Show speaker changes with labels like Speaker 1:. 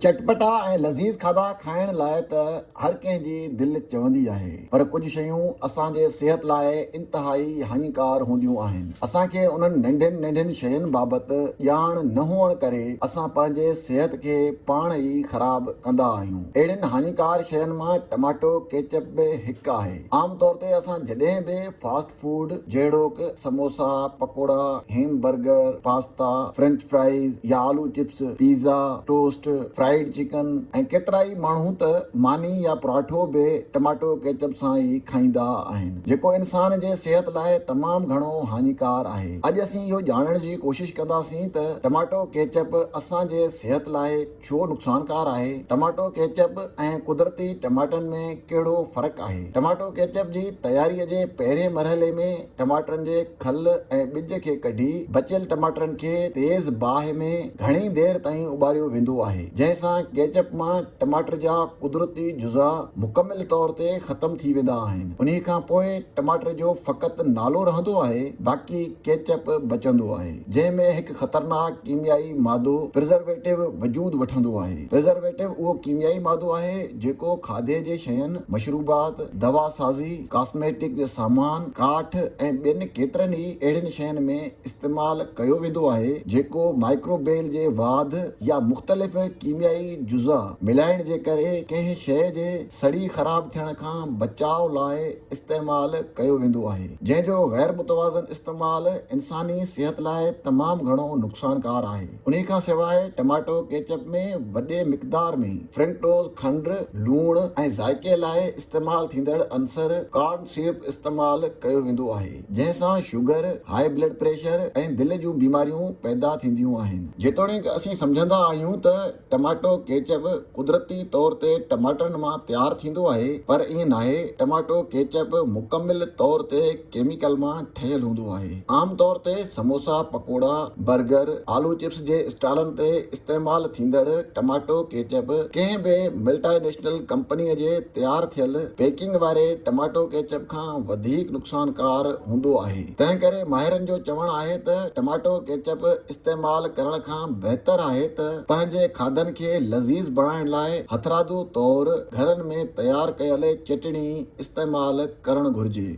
Speaker 1: चटपटा ऐं लज़ीज़ खाधा खाइण लाइ त हर कंहिं जी दिलि चवंदी आहे, पर कुझु शयूं असांजे सिहत लाइ इंतिहाई हानिकार हूंदियूं आहिनि। असांखे उन्हनि नंढियुनि नंढियुनि शयुनि बाबति ॼाण न हुअण करे असां पंहिंजे सिहत खे पाण ई ख़राब कंदा आहियूं। अहिड़ियुनि हानिकार शयुनि मां टमाटो केचप बि हिकु आहे। आम तौर ते असां जॾहिं बि फास्ट फूड जहिड़ोक samosa, pakora, hamburger, pasta, French fries या आलू chips, pizza, toast, fried chicken ऐं केतिरा ई माण्हू त मानी या पराठो बि टमाटो केचप सां ई खाईंदा आहिनि, जेको इंसान जे सिहत लाइ तमामु घणो हानिकार आहे। अॼु असीं इहो ॼाणण जी कोशिश कंदासीं त टमाटो केचप असांजे सिहत लाइ छो नुक़सानकार आहे, टमाटो केचप ऐं कुदरती टमाटनि में कहिड़ो फ़र्क़ु आहे। टमाटो केचप जी तयारीअ जे पहिरें मरहले में टमाटरनि जे खल ऐं ॿिज खे कढी बचियल टमाटरनि खे तेज़ बाहि में घणी देर ताईं उॿारियो वेंदो आहे, जंहिंसां केचप मां टमाटर जा कुदरती जुज़ा मुकमिल तौर ते ख़तम थी वेंदा आहिनि। उन्ही खां पोइ टमाटर जो फ़क़ति नालो रहंदो आहे, बाक़ी केचप बचंदो आहे, जंहिंमें हिकु ख़तरनाक कीमियाई मादो प्रिज़र्वेटिव वजूद वठंदो आहे। प्रिज़र्वेटिव उहो कीमियाई मादो आहे जेको खाधे जे शयुनि, मशरूबात, दवा साज़ी, कॉस्मेटिक जे सामान, काठ ऐं ॿियनि केतिरनि ई अहिड़ियुनि शयुनि में इस्तेमालु कयो वेंदो आहे जेको माइक्रोबेल जे वाध या मुख़्तलिफ़ कीमियाई जुज़ा मिलाइण जे करे कंहिं शइ जे सड़ी ख़राब थियण खां बचाव लाइ इस्तेमालु कयो वेंदो आहे, जंहिंजो गैर मुतवाज़न इस्तेमालु इंसानी सिहत लाइ तमामु घणो नुक़सानकार आहे। उन्ही खां सवाइ टमाटो केचप में वॾे मिक़दार में फ्रक्टोज़ खंड, लूण ऐं ज़ाइके लाइ इस्तेमालु थींदड़ अंसर कॉर्न सिरप इस्तेमालु कयो वेंदो आहे, जंहिंसां शुगर, हाई ब्लड प्रेशर ऐं दिलि जूं बीमारियूं पैदा थींदियूं आहिनि। जेतोणीकि असीं सम्झंदा आहियूं त टमाटो केचप कुदरती तौर ते टमाटरनि मां तयारु थींदो आहे, पर ईअं नाहे। टमाटो केचप मुकमिल तौर ते केमिकल मां ठहियलु हूंदो आहे। आम तौर ते समोसा, पकोड़ा, बर्गर, आलू चिप्स जे स्टॉलनि ते इस्तेमालु थींदड़ टमाटो केचप कंहिं बि मल्टीनेशनल कंपनीअ जे तयारु थियल पैकिंग वारे टमाटो केचप खां वधीक नुक़सानकार हूंदो आहे। तंहिं करे माहिरनि जो चवणु आहे त टमाटो केचप इस्तेमालु करण खां बहितर आहे त पंहिंजे खाधनि खे लज़ीज़ बणाइण लाइ हथरादू तौर घरनि में तयारु कयल चटणी इस्तेमालु करणु घुर्जे।